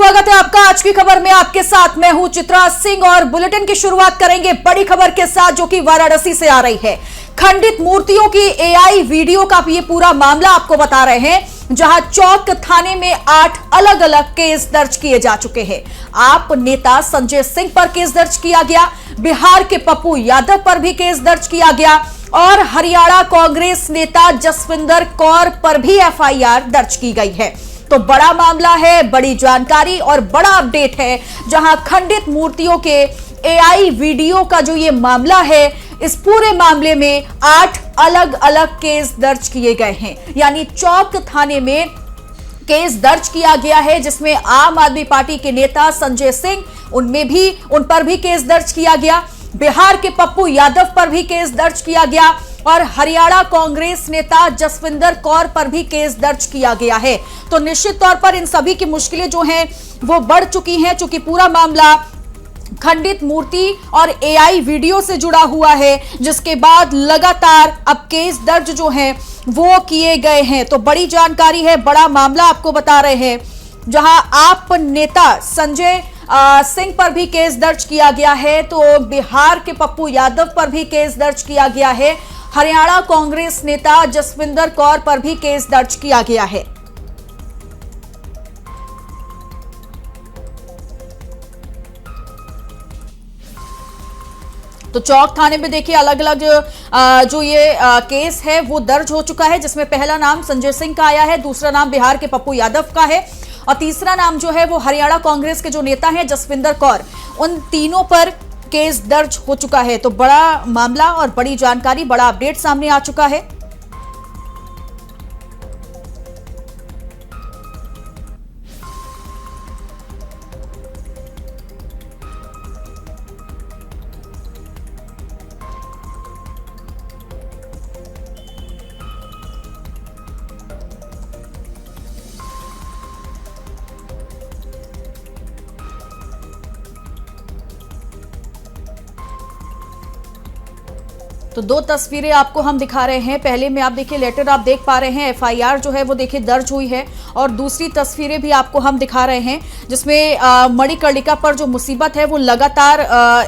स्वागत है आपका आज की खबर में। आपके साथ मैं हूं चित्रा सिंह और बुलेटिन की शुरुआत करेंगे बड़ी खबर के साथ जो कि वाराणसी से आ रही है। खंडित मूर्तियों की एआई वीडियो का ये पूरा मामला आपको बता रहे हैं, जहां चौक थाने में 8 अलग अलग केस दर्ज किए जा चुके हैं। आप नेता संजय सिंह पर केस दर्ज किया गया, बिहार के पप्पू यादव पर भी केस दर्ज किया गया और हरियाणा कांग्रेस नेता जसविंदर कौर पर भी एफआईआर दर्ज की गई है। तो बड़ा मामला है, बड़ी जानकारी और बड़ा अपडेट है, जहां खंडित मूर्तियों के एआई वीडियो का जो ये मामला है, इस पूरे मामले में 8 अलग अलग केस दर्ज किए गए हैं। यानी चौक थाने में केस दर्ज किया गया है, जिसमें आम आदमी पार्टी के नेता संजय सिंह, उन पर भी केस दर्ज किया गया, बिहार के पप्पू यादव पर भी केस दर्ज किया गया और हरियाणा कांग्रेस नेता जसविंदर कौर पर भी केस दर्ज किया गया है। तो निश्चित तौर पर इन सभी की मुश्किलें जो हैं वो बढ़ चुकी हैं, क्योंकि पूरा मामला खंडित मूर्ति और एआई वीडियो से जुड़ा हुआ है, जिसके बाद लगातार अब केस दर्ज जो हैं वो किए गए हैं। तो बड़ी जानकारी है, बड़ा मामला आपको बता रहे हैं, जहां आप नेता संजय सिंह पर भी केस दर्ज किया गया है, तो बिहार के पप्पू यादव पर भी केस दर्ज किया गया है, हरियाणा कांग्रेस नेता जसविंदर कौर पर भी केस दर्ज किया गया है। तो चौक थाने में देखिए अलग अलग जो ये केस है वो दर्ज हो चुका है, जिसमें पहला नाम संजय सिंह का आया है, दूसरा नाम बिहार के पप्पू यादव का है और तीसरा नाम जो है वो हरियाणा कांग्रेस के जो नेता हैं जसविंदर कौर, उन तीनों पर केस दर्ज हो चुका है। तो बड़ा मामला और बड़ी जानकारी, बड़ा अपडेट सामने आ चुका है। तो 2 तस्वीरें आपको हम दिखा रहे हैं। पहले में आप देखिए लेटर आप देख पा रहे हैं, एफआईआर जो है वो देखिए दर्ज हुई है और दूसरी तस्वीरें भी आपको हम दिखा रहे हैं, जिसमें मणिकर्णिका पर जो मुसीबत है वो लगातार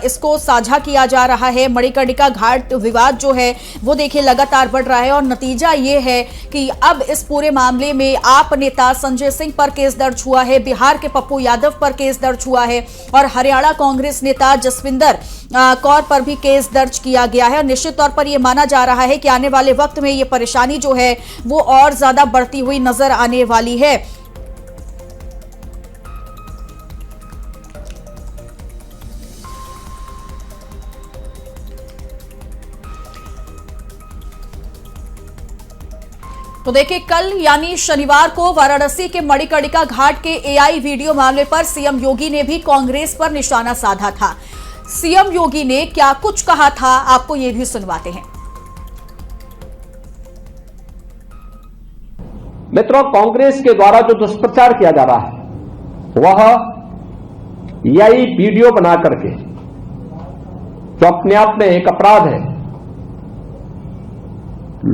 इसको साझा किया जा रहा है। मणिकर्णिका घाट विवाद जो है वो देखिए लगातार बढ़ रहा है और नतीजा ये है कि अब इस पूरे मामले में आप नेता संजय सिंह पर केस दर्ज हुआ है, बिहार के पप्पू यादव पर केस दर्ज हुआ है और हरियाणा कांग्रेस नेता जसविंदर कौर पर भी केस दर्ज किया गया है। और निश्चित तौर पर यह माना जा रहा है कि आने वाले वक्त में यह परेशानी जो है वो और ज्यादा बढ़ती हुई नजर आने वाली है। तो देखिए कल यानी शनिवार को वाराणसी के मणिकर्णिका घाट के एआई वीडियो मामले पर सीएम योगी ने भी कांग्रेस पर निशाना साधा था। सीएम योगी ने क्या कुछ कहा था, आपको यह भी सुनवाते हैं। मित्रों, कांग्रेस के द्वारा जो दुष्प्रचार किया जा रहा है वह एआई वीडियो बना करके, जो अपने आप में एक अपराध है,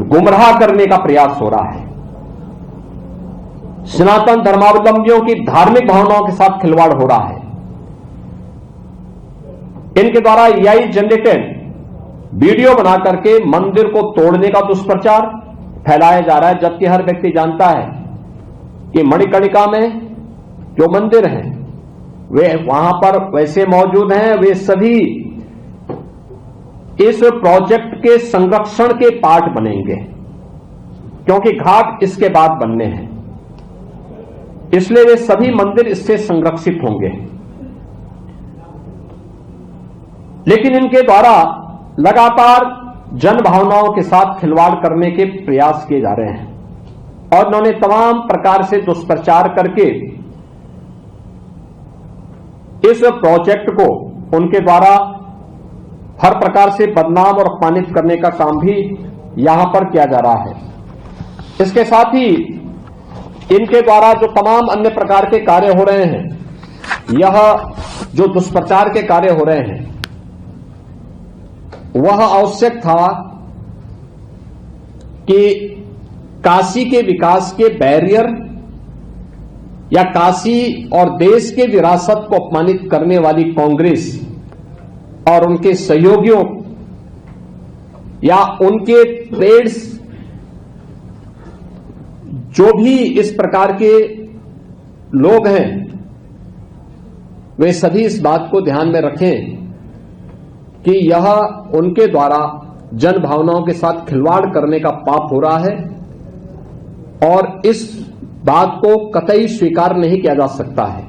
गुमराह करने का प्रयास हो रहा है। सनातन धर्मावलंबियों की धार्मिक भावनाओं के साथ खिलवाड़ हो रहा है। इनके द्वारा एआई जनरेटेड वीडियो बना करके मंदिर को तोड़ने का दुष्प्रचार फैलाया जा रहा है, जबकि हर व्यक्ति जानता है कि मणिकर्णिका में जो मंदिर हैं वे वहां पर वैसे मौजूद हैं, वे सभी इस प्रोजेक्ट के संरक्षण के पार्ट बनेंगे, क्योंकि घाट इसके बाद बनने हैं, इसलिए वे सभी मंदिर इससे संरक्षित होंगे। लेकिन इनके द्वारा लगातार जन भावनाओं के साथ खिलवाड़ करने के प्रयास किए जा रहे हैं और उन्होंने तमाम प्रकार से दुष्प्रचार करके इस प्रोजेक्ट को उनके द्वारा हर प्रकार से बदनाम और अपमानित करने का काम भी यहां पर किया जा रहा है। इसके साथ ही इनके द्वारा जो तमाम अन्य प्रकार के कार्य हो रहे हैं, यह जो दुष्प्रचार के कार्य हो रहे हैं, वह आवश्यक था कि काशी के विकास के बैरियर या काशी और देश के विरासत को अपमानित करने वाली कांग्रेस और उनके सहयोगियों या उनके ट्रेड्स जो भी इस प्रकार के लोग हैं, वे सभी इस बात को ध्यान में रखें कि यह उनके द्वारा जन भावनाओं के साथ खिलवाड़ करने का पाप हो रहा है और इस बात को कतई स्वीकार नहीं किया जा सकता है।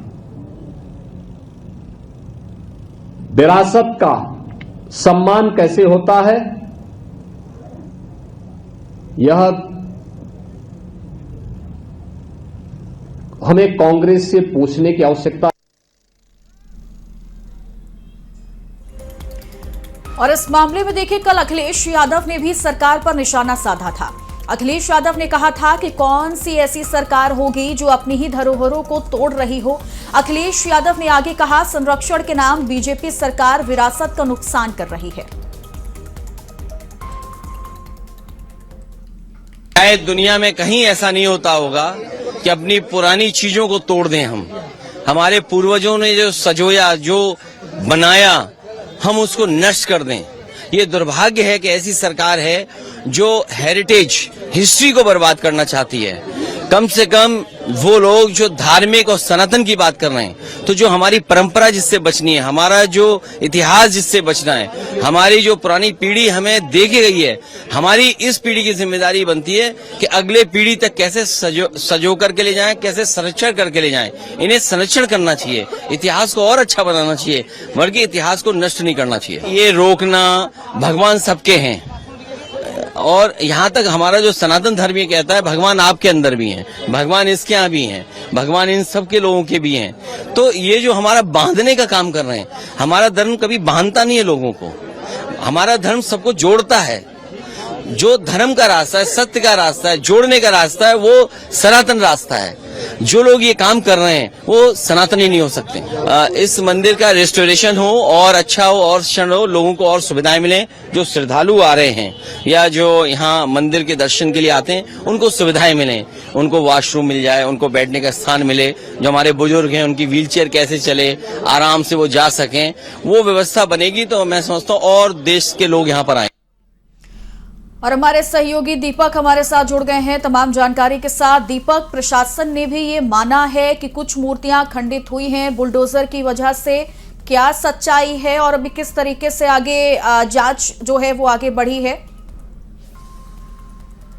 विरासत का सम्मान कैसे होता है, यह हमें कांग्रेस से पूछने की आवश्यकता। और इस मामले में देखिए, कल अखिलेश यादव ने भी सरकार पर निशाना साधा था। अखिलेश यादव ने कहा था कि कौन सी ऐसी सरकार होगी जो अपनी ही धरोहरों को तोड़ रही हो। अखिलेश यादव ने आगे कहा, संरक्षण के नाम बीजेपी सरकार विरासत का नुकसान कर रही है। शायद दुनिया में कहीं ऐसा नहीं होता होगा कि अपनी पुरानी चीजों को तोड़ दें हम। हमारे पूर्वजों ने जो सजोया, जो बनाया, हम उसको नष्ट कर दें। ये दुर्भाग्य है कि ऐसी सरकार है जो हेरिटेज, हिस्ट्री को बर्बाद करना चाहती है। कम से कम वो लोग जो धार्मिक और सनातन की बात कर रहे हैं, तो जो हमारी परंपरा जिससे बचनी है, हमारा जो इतिहास जिससे बचना है, हमारी जो पुरानी पीढ़ी हमें दे के गई है, हमारी इस पीढ़ी की जिम्मेदारी बनती है कि अगले पीढ़ी तक कैसे सजो करके ले जाएं, कैसे संरक्षण करके ले जाएं। इन्हें संरक्षण करना चाहिए, इतिहास को और अच्छा बनाना चाहिए, बल्कि इतिहास को नष्ट नहीं करना चाहिए। ये रोकना, भगवान सबके हैं और यहाँ तक हमारा जो सनातन धर्म ये कहता है भगवान आपके अंदर भी हैं, भगवान इसके यहाँ भी हैं, भगवान इन सब के लोगों के भी हैं। तो ये जो हमारा बांधने का काम कर रहे हैं, हमारा धर्म कभी बांधता नहीं है लोगों को, हमारा धर्म सबको जोड़ता है। जो धर्म का रास्ता है, सत्य का रास्ता है, जोड़ने का रास्ता है, वो सनातन रास्ता है। जो लोग ये काम कर रहे हैं वो सनातनी नहीं हो सकते। इस मंदिर का रेस्टोरेशन हो और अच्छा हो और क्षण हो, लोगों को और सुविधाएं मिलें। जो श्रद्धालु आ रहे हैं या जो यहाँ मंदिर के दर्शन के लिए आते हैं, उनको सुविधाएं मिलें, उनको वॉशरूम मिल जाए, उनको बैठने का स्थान मिले। जो हमारे बुजुर्ग हैं उनकी व्हीलचेयर कैसे चले, आराम से वो जा सकें, वो व्यवस्था बनेगी तो मैं समझता हूँ और देश के लोग यहाँ पर आए। और हमारे सहयोगी दीपक हमारे साथ जुड़ गए हैं तमाम जानकारी के साथ। दीपक, प्रशासन ने भी ये माना है कि कुछ मूर्तियां खंडित हुई हैं बुलडोजर की वजह से, क्या सच्चाई है और अभी किस तरीके से आगे जांच जो है वो आगे बढ़ी है?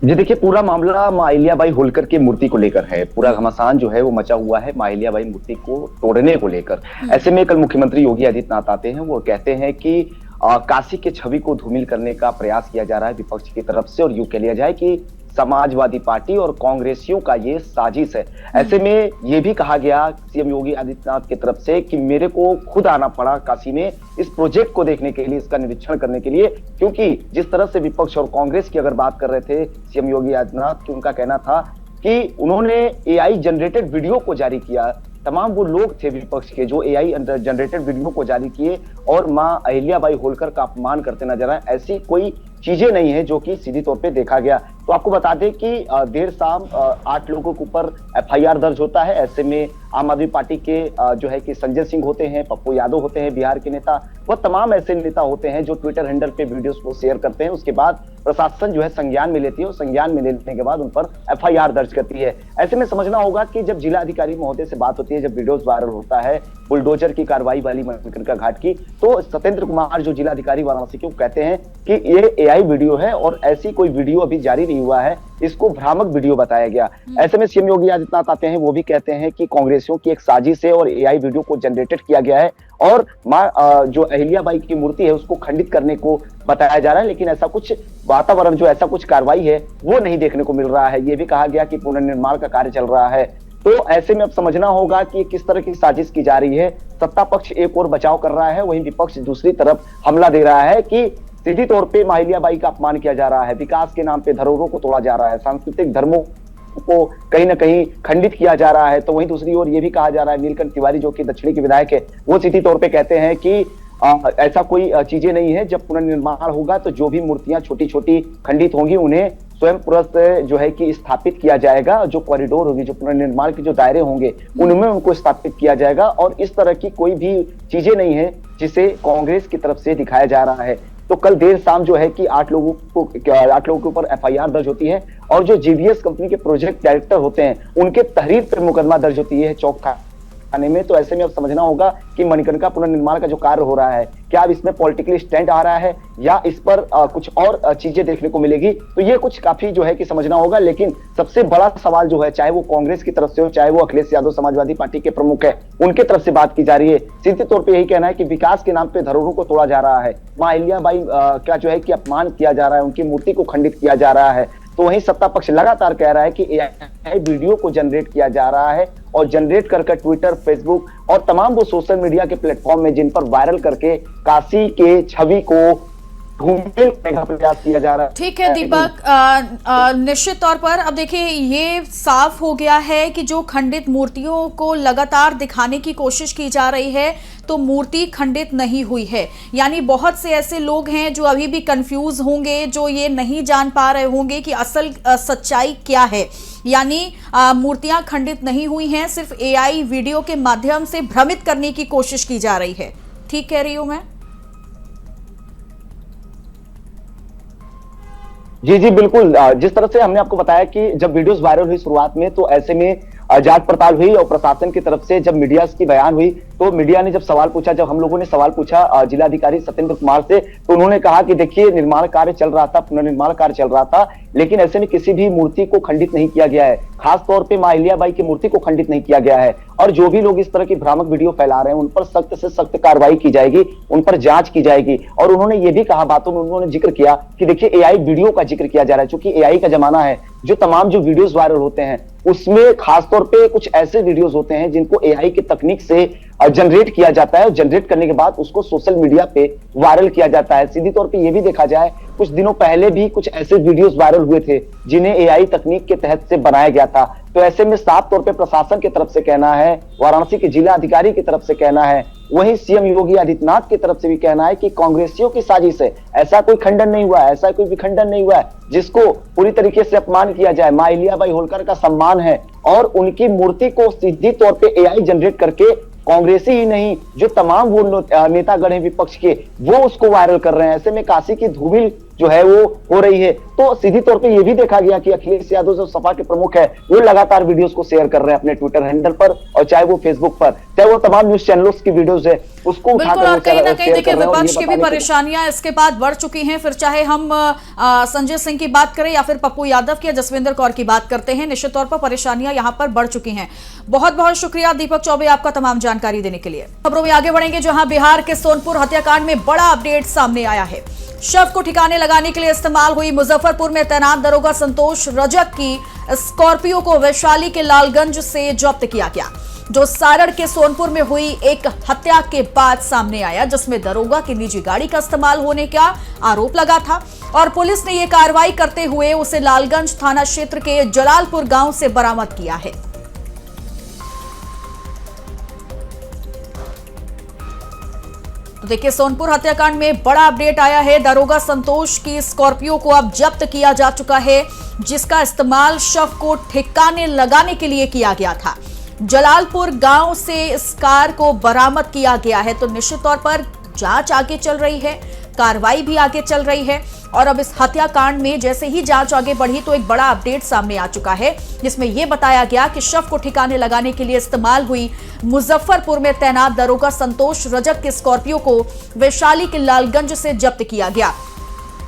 जी देखिए, पूरा मामला मां अहिल्याबाई होलकर की मूर्ति को लेकर है। पूरा घमासान जो है वो मचा हुआ है मां अहिल्याबाई मूर्ति को तोड़ने को लेकर। ऐसे में कल मुख्यमंत्री योगी आदित्यनाथ आते हैं, वो कहते हैं कि काशी के छवि को धूमिल करने का प्रयास किया जा रहा है विपक्ष की तरफ से, और यूं कह लिया जाए कि समाजवादी पार्टी और कांग्रेसियों का ये साजिश है। ऐसे में ये भी कहा गया सीएम योगी आदित्यनाथ की तरफ से कि मेरे को खुद आना पड़ा काशी में इस प्रोजेक्ट को देखने के लिए, इसका निरीक्षण करने के लिए, क्योंकि जिस तरह से विपक्ष और कांग्रेस की अगर बात कर रहे थे सीएम योगी आदित्यनाथ की, उनका कहना था कि उन्होंने एआई जनरेटेड वीडियो को जारी किया। तमाम वो लोग थे विपक्ष के जो एआई जनरेटेड वीडियो को जारी किए और मां अहिल्याबाई होलकर का अपमान करते नजर आए। ऐसी कोई चीजें नहीं है जो कि सीधी तौर पे देखा गया। तो आपको बता दें कि देर शाम 8 लोगों के ऊपर एफआईआर दर्ज होता है। ऐसे में आम आदमी पार्टी के जो है कि संजय सिंह होते हैं, पप्पू यादव होते हैं बिहार के नेता, वह तमाम ऐसे नेता होते हैं जो ट्विटर हैंडल पे वीडियोस को शेयर करते हैं। उसके बाद प्रशासन जो है संज्ञान में लेती है और संज्ञान में लेने के बाद उन पर एफआईआर दर्ज करती है। ऐसे में समझना होगा कि जब जिलाधिकारी महोदय से बात होती है, जब वीडियोस वायरल होता है बुलडोजर की कार्रवाई वाली मणिकर्णिका घाट की, तो सत्येंद्र कुमार जो जिलाधिकारी वाराणसी के, कहते हैं कि ये एआई वीडियो है और ऐसी कोई वीडियो अभी जारी नहीं हुआ है, इसको भ्रामक वीडियो बताया गया। ऐसे में सीएम योगी आदित्यनाथ आते हैं, वो भी कहते हैं कि कांग्रेसियों की एक साजिश है और एआई वीडियो को जनरेटेड किया गया है और मां जो अहिल्याबाई की मूर्ति है उसको खंडित करने को बताया जा रहा है, लेकिन ऐसा कुछ वातावरण, जो ऐसा कुछ कार्रवाई है वो नहीं देखने को मिल रहा है। ये भी कहा गया कि पुनर्निर्माण का कार्य चल रहा है। तो ऐसे में अब समझना होगा कि किस तरह की साजिश की जा रही है। सत्ता पक्ष एक और बचाव कर रहा है, वहीं विपक्ष दूसरी तरफ हमला दे रहा है कि सीधी तौर पे मां अहिल्याबाई का अपमान किया जा रहा है, विकास के नाम पे धरोहरों को तोड़ा जा रहा है, सांस्कृतिक धर्मों को कहीं ना कहीं खंडित किया जा रहा है। तो वहीं दूसरी ओर ये भी कहा जा रहा है, नीलकंठ तिवारी जो कि दक्षिणी के विधायक है, वो सीधी तौर पे कहते हैं कि ऐसा कोई चीजें नहीं है। जब पुनर्निर्माण होगा तो जो भी मूर्तियां छोटी छोटी खंडित होंगी उन्हें स्वयं पुरस्थ जो है कि स्थापित किया जाएगा। जो कॉरिडोर होगी, जो पुनर्निर्माण के जो दायरे होंगे, उनमें उनको स्थापित किया जाएगा। और इस तरह की कोई भी चीजें नहीं है जिसे कांग्रेस की तरफ से दिखाया जा रहा है। तो कल देर शाम जो है कि 8 लोगों के ऊपर एफआईआर दर्ज होती है और जो जीवीएस कंपनी के प्रोजेक्ट डायरेक्टर होते हैं उनके तहरीर पर मुकदमा दर्ज होती है चौक थाने में। तो ऐसे में अब समझना होगा कि मणिकर्णिका पुनर्निर्माण का जो कार्य हो रहा है, क्या अब इसमें पॉलिटिकली स्टैंड आ रहा है या इस पर कुछ और चीजें देखने को मिलेगी। तो ये कुछ काफी जो है कि समझना होगा। लेकिन सबसे बड़ा सवाल जो है, चाहे वो कांग्रेस की तरफ से हो, चाहे वो अखिलेश यादव समाजवादी पार्टी के प्रमुख है, उनके तरफ से बात की जा रही है। सीधे तौर पर यही कहना है कि विकास के नाम पे धरोहरों को तोड़ा जा रहा है, मां अहिल्याबाई का जो है कि अपमान किया जा रहा है, उनकी मूर्ति को खंडित किया जा रहा है। तो वहीं सत्ता पक्ष लगातार कह रहा है कि एआई वीडियो को जनरेट किया जा रहा है और जनरेट करके ट्विटर, फेसबुक और तमाम वो सोशल मीडिया के प्लेटफॉर्म में जिन पर वायरल करके काशी के छवि को ढूंढने का प्रयास किया जा रहा है। ठीक है दीपक, निश्चित तौर पर अब देखिए ये साफ हो गया है कि जो खंडित मूर्तियों को लगातार दिखाने की कोशिश की जा रही है तो मूर्ति खंडित नहीं हुई है। यानी बहुत से ऐसे लोग हैं जो अभी भी कंफ्यूज होंगे, जो ये नहीं जान पा रहे होंगे कि असल सच्चाई क्या है। यानी मूर्तियां खंडित नहीं हुई हैं, सिर्फ एआई वीडियो के माध्यम से भ्रमित करने की कोशिश की जा रही है। ठीक कह रही हूं मैं? जी जी बिल्कुल। जिस तरह से हमने आपको बताया कि जब वीडियोस वायरल हुई शुरुआत में, तो ऐसे में जांच पड़ताल हुई और प्रशासन की तरफ से जब मीडिया की बयान हुई तो मीडिया ने जब सवाल पूछा, जब हम लोगों ने सवाल पूछा जिलाधिकारी सत्येंद्र कुमार से, तो उन्होंने कहा कि देखिए निर्माण कार्य चल रहा था, पुनर्निर्माण कार्य चल रहा था, लेकिन ऐसे में किसी भी मूर्ति को खंडित नहीं किया गया है। खास तौर पे मां अहिल्याबाई की मूर्ति को खंडित नहीं किया गया है। और जो भी लोग इस तरह की भ्रामक वीडियो फैला रहे हैं उन पर सख्त से सख्त कार्रवाई की जाएगी, उन पर जांच की जाएगी। और उन्होंने ये भी कहा, बातों में उन्होंने जिक्र किया कि देखिए एआई वीडियो का जिक्र किया जा रहा है, क्योंकि एआई का जमाना है। जो तमाम जो वीडियोस वायरल होते हैं उसमें खासतौर पे कुछ ऐसे वीडियोस होते हैं जिनको एआई की तकनीक से जनरेट किया जाता है और जनरेट करने के बाद उसको सोशल मीडिया पे वायरल किया जाता है। सीधी तौर पे ये भी देखा जाए, कुछ दिनों पहले भी कुछ ऐसे वीडियोस वायरल हुए थे जिन्हें एआई तकनीक के तहत से बनाया गया था। तो ऐसे में साफ तौर पे प्रशासन की तरफ से कहना है, वाराणसी के जिला अधिकारी की तरफ से कहना है, वहीं सीएम योगी आदित्यनाथ की तरफ से भी कहना है कि कांग्रेसियों की साजिश है। ऐसा कोई खंडन नहीं हुआ है, ऐसा कोई विखंडन नहीं हुआ है जिसको पूरी तरीके से अपमान किया जाए। मां अहिल्याबाई होलकर का सम्मान है और उनकी मूर्ति को सीधी तौर पे एआई जनरेट करके कांग्रेसी ही नहीं, जो तमाम वो नेतागण हैं विपक्ष के, वो उसको वायरल कर रहे हैं। ऐसे में काशी की धूमिल जो है वो हो रही है। तो सीधी तौर पे ये भी देखा गया कि अखिलेश यादव जो सपा के प्रमुख है वो लगातार वीडियोस को शेयर कर रहे हैं अपने ट्विटर हैंडल पर, और चाहे वो फेसबुक पर, चाहे वो तमाम न्यूज चैनलों की वीडियोस है उसको बिल्कुल। और कहीं ना कहीं देखिए विपक्ष की भी परेशानियां इसके बाद बढ़ चुकी हैं। फिर चाहे हम संजय सिंह की बात करें या फिर पप्पू यादव की या जसविंदर कौर की बात करते हैं, निश्चित तौर पर परेशानियां यहां पर बढ़ चुकी हैं। बहुत बहुत शुक्रिया दीपक चौबे आपका तमाम जानकारी देने के लिए। खबरों में आगे बढ़ेंगे, जहां बिहार के सोनपुर हत्याकांड में बड़ा अपडेट सामने आया है। शव को ठिकाने लगाने के लिए इस्तेमाल हुई मुजफ्फरपुर में तैनात दरोगा संतोष रजक की स्कॉर्पियो को वैशाली के लालगंज से जब्त किया गया, जो सारण के सोनपुर में हुई एक हत्या के बाद सामने आया, जिसमें दरोगा की निजी गाड़ी का इस्तेमाल होने का आरोप लगा था। और पुलिस ने यह कार्रवाई करते हुए उसे लालगंज थाना क्षेत्र के जलालपुर गांव से बरामद किया है। तो देखिए सोनपुर हत्याकांड में बड़ा अपडेट आया है। दरोगा संतोष की स्कॉर्पियो को अब जब्त किया जा चुका है, जिसका इस्तेमाल शव को ठिकाने लगाने के लिए किया गया था। जलालपुर गांव से इस कार को बरामद किया गया है। तो निश्चित तौर पर जांच आगे चल रही है, कार्रवाई भी आगे चल रही है। और अब इस हत्याकांड में जैसे ही जांच आगे बढ़ी तो एक बड़ा अपडेट सामने आ चुका है, जिसमें यह बताया गया कि शव को ठिकाने लगाने के लिए इस्तेमाल हुई मुजफ्फरपुर में तैनात दरोगा संतोष रजक के स्कॉर्पियो को वैशाली के लालगंज से जब्त किया गया,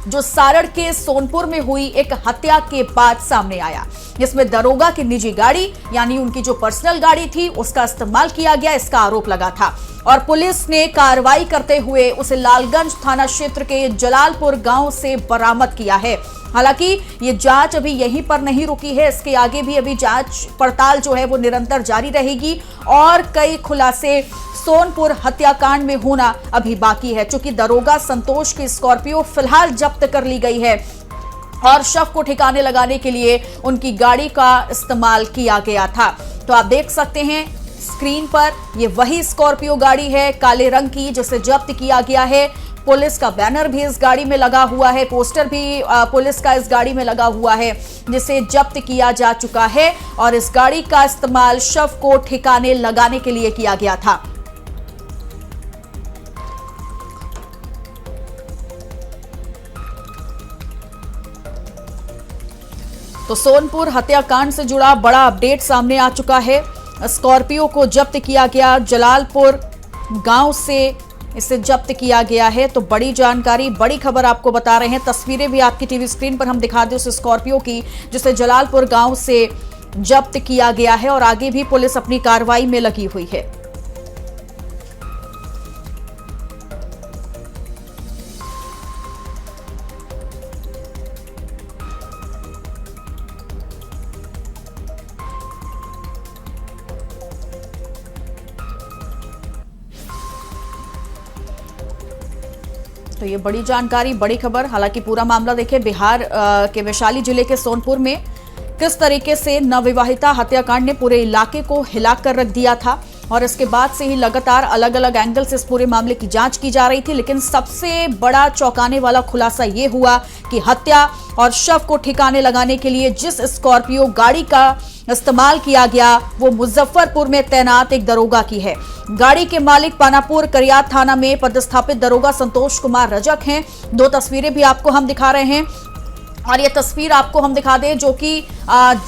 जो सारण के सोनपुर में हुई एक हत्या के बाद सामने आया। जिसमें दरोगा की निजी गाड़ी यानी उनकी जो पर्सनल गाड़ी थी उसका इस्तेमाल किया गया, इसका आरोप लगा था। और पुलिस ने कार्रवाई करते हुए उसे लालगंज थाना क्षेत्र के जलालपुर गांव से बरामद किया है। हालांकि ये जांच अभी यहीं पर नहीं रुकी है, इसके आगे भी अभी जांच पड़ताल जो है वो निरंतर जारी रहेगी और कई खुलासे सोनपुर हत्याकांड में होना अभी बाकी है। चूंकि दरोगा संतोष की स्कॉर्पियो फिलहाल जब्त कर ली गई है और शव को ठिकाने लगाने के लिए उनकी गाड़ी का इस्तेमाल किया गया था। तो आप देख सकते हैं स्क्रीन पर, ये वही स्कॉर्पियो गाड़ी है काले रंग की जिसे जब्त किया गया है। पुलिस का बैनर भी इस गाड़ी में लगा हुआ है, पोस्टर भी पुलिस का इस गाड़ी में लगा हुआ है, जिसे जब्त किया जा चुका है और इस गाड़ी का इस्तेमाल शव को ठिकाने लगाने के लिए किया गया था। तो सोनपुर हत्याकांड से जुड़ा बड़ा अपडेट सामने आ चुका है। स्कॉर्पियो को जब्त किया गया, जलालपुर गांव से इसे जब्त किया गया है। तो बड़ी जानकारी, बड़ी खबर आपको बता रहे हैं। तस्वीरें भी आपकी टीवी स्क्रीन पर हम दिखा दें उस स्कॉर्पियो की, जिसे जलालपुर गांव से जब्त किया गया है और आगे भी पुलिस अपनी कार्रवाई में लगी हुई है। तो ये बड़ी जानकारी, बड़ी खबर। हालांकि पूरा मामला देखें, बिहार के वैशाली जिले के सोनपुर में किस तरीके से नवविवाहिता हत्याकांड ने पूरे इलाके को हिला कर रख दिया था और इसके बाद से ही लगातार अलग अलग एंगल से इस पूरे मामले की जांच की जा रही थी। लेकिन सबसे बड़ा चौंकाने वाला खुलासा ये हुआ कि हत्या और शव को ठिकाने लगाने के लिए जिस स्कॉर्पियो गाड़ी का इस्तेमाल किया गया वो मुजफ्फरपुर में तैनात एक दरोगा की है। गाड़ी के मालिक पानापुर करियात थाना में पदस्थापित दरोगा संतोष कुमार रजक हैं। दो तस्वीरें भी आपको हम दिखा रहे हैं और ये तस्वीर आपको हम दिखा दें जो कि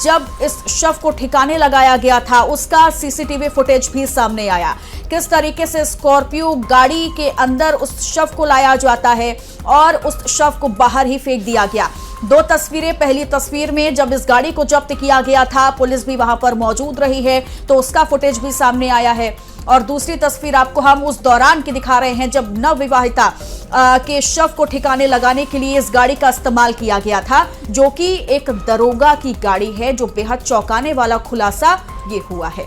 जब इस शव को ठिकाने लगाया गया था उसका सीसीटीवी फुटेज भी सामने आया। किस तरीके से स्कॉर्पियो गाड़ी के अंदर उस शव को लाया जाता है और उस शव को बाहर ही फेंक दिया गया। दो तस्वीरें, पहली तस्वीर में जब इस गाड़ी को जब्त किया गया था, पुलिस भी वहां पर मौजूद रही है तो उसका फुटेज भी सामने आया है और दूसरी तस्वीर आपको हम उस दौरान की दिखा रहे हैं जब नवविवाहिता के शव को ठिकाने लगाने के लिए इस गाड़ी का इस्तेमाल किया गया था, जो कि एक दरोगा की गाड़ी है। जो बेहद चौंकाने वाला खुलासा ये हुआ है।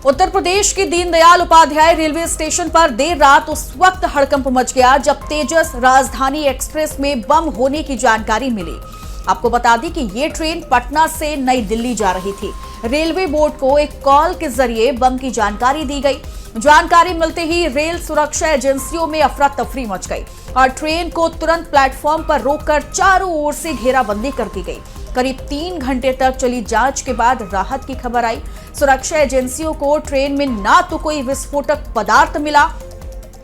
उत्तर प्रदेश की दीनदयाल उपाध्याय रेलवे स्टेशन पर देर रात उस वक्त हड़कंप मच गया जब तेजस राजधानी एक्सप्रेस में बम होने की जानकारी मिली। आपको बता दें कि ये ट्रेन पटना से नई दिल्ली जा रही थी। रेलवे बोर्ड को एक कॉल के जरिए बम की जानकारी दी गई। जानकारी मिलते ही रेल सुरक्षा एजेंसियों में अफरा तफरी मच गई और ट्रेन को तुरंत प्लेटफॉर्म पर रोककर चारों ओर से घेराबंदी कर दी गई। करीब 3 घंटे तक चली जांच के बाद राहत की खबर आई। सुरक्षा एजेंसियों को ट्रेन में ना तो कोई विस्फोटक पदार्थ मिला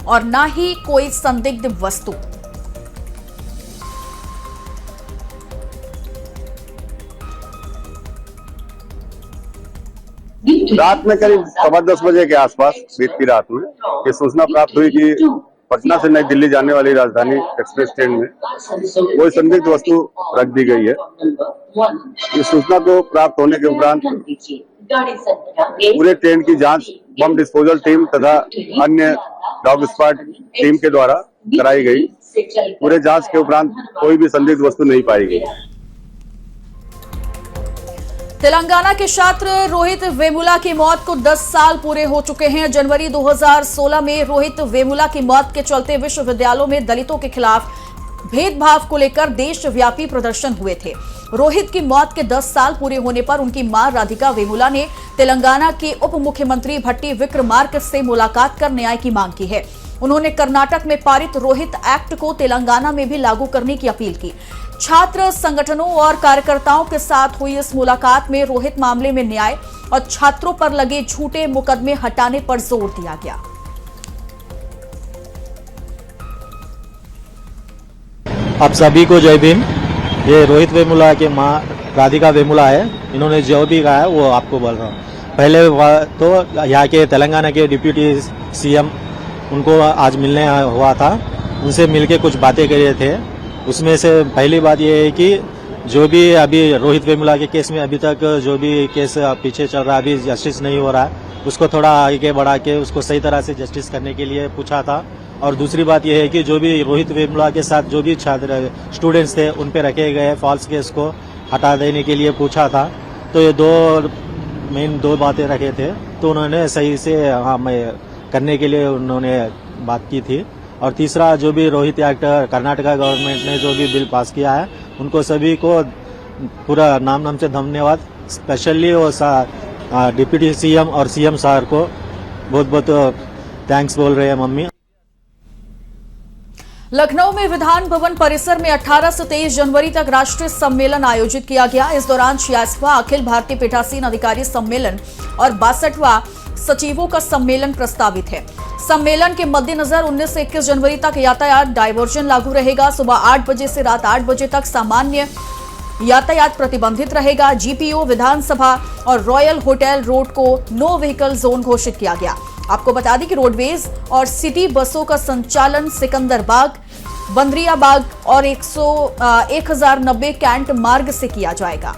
और ना ही कोई संदिग्ध वस्तु। रात में करीब 10:15 बजे के आसपास बीती रात में ये सूचना प्राप्त हुई कि पटना से नई दिल्ली जाने वाली राजधानी एक्सप्रेस ट्रेन में कोई संदिग्ध वस्तु रख दी गई है। इस सूचना को प्राप्त होने के उपरांत पूरे ट्रेन की जांच बम डिस्पोजल टीम तथा अन्य डॉग स्क्वाड टीम के द्वारा कराई गई। पूरे जांच के उपरांत कोई भी संदिग्ध वस्तु नहीं पाई गई। तेलंगाना के छात्र रोहित वेमुला की मौत को 10 साल पूरे हो चुके हैं। जनवरी 2016 में रोहित वेमुला की मौत के चलते विश्वविद्यालयों में दलितों के खिलाफ भेदभाव को लेकर देशव्यापी प्रदर्शन हुए थे। रोहित की मौत के 10 साल पूरे होने पर उनकी मां राधिका वेमुला ने तेलंगाना के उप मुख्यमंत्री भट्टी विक्रमार्क से मुलाकात कर न्याय की मांग की है। उन्होंने कर्नाटक में पारित रोहित एक्ट को तेलंगाना में भी लागू करने की अपील की। छात्र संगठनों और कार्यकर्ताओं के साथ हुई इस मुलाकात में रोहित मामले में न्याय और छात्रों पर लगे झूठे मुकदमे हटाने पर जोर दिया गया। आप सभी को जय भीम। ये रोहित वेमुला के मां राधिका वेमुला है। इन्होंने जो भी कहा है वो आपको बोल रहा हूँ। पहले तो यहाँ के तेलंगाना के डिप्यूटी सीएम उनको आज मिलने हुआ था। उनसे मिलके कुछ बातें करे थे। उसमें से पहली बात यह है कि जो भी अभी रोहित वेमुला के केस में अभी तक जो भी केस पीछे चल रहा है, अभी जस्टिस नहीं हो रहा है, उसको थोड़ा आगे बढ़ा के उसको सही तरह से जस्टिस करने के लिए पूछा था। और दूसरी बात यह है कि जो भी रोहित वेमुला के साथ जो भी छात्र स्टूडेंट्स थे उन पे रखे गए फॉल्स केस को हटा देने के लिए पूछा था। तो ये दो बातें रखे थे। तो उन्होंने सही से करने के लिए उन्होंने बात की थी। और तीसरा जो भी रोहित एक्ट कर्नाटका गवर्नमेंट ने जो भी बिल पास किया है उनको सभी को पूरा नाम से धन्यवाद। स्पेशली वो डिप्टी सीएम और सीएम साहब को बहुत बहुत थैंक्स बोल रहे हैं मम्मी। लखनऊ में विधान भवन परिसर में 18 से 23 जनवरी तक राष्ट्रीय सम्मेलन आयोजित किया गया। इस दौरान 86वां अखिल भारतीय पीठासीन अधिकारी सम्मेलन और 62वां सचिवों का सम्मेलन प्रस्तावित है। सम्मेलन के मद्देनजर 19 से 21 जनवरी तक यातायात डायवर्जन लागू रहेगा। सुबह 8 बजे से रात 8 बजे तक सामान्य यातायात प्रतिबंधित रहेगा। जीपीओ, विधानसभा और रॉयल होटल रोड को नो व्हीकल जोन घोषित किया गया। आपको बता दें कि रोडवेज और सिटी बसों का संचालन सिकंदरबाग, बंदरियाबाग और 1090 कैंट मार्ग से किया जाएगा।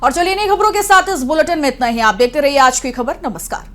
और चलिए, इन खबरों के साथ इस बुलेटिन में इतना ही। आप देखते रहिए आज की खबर। नमस्कार।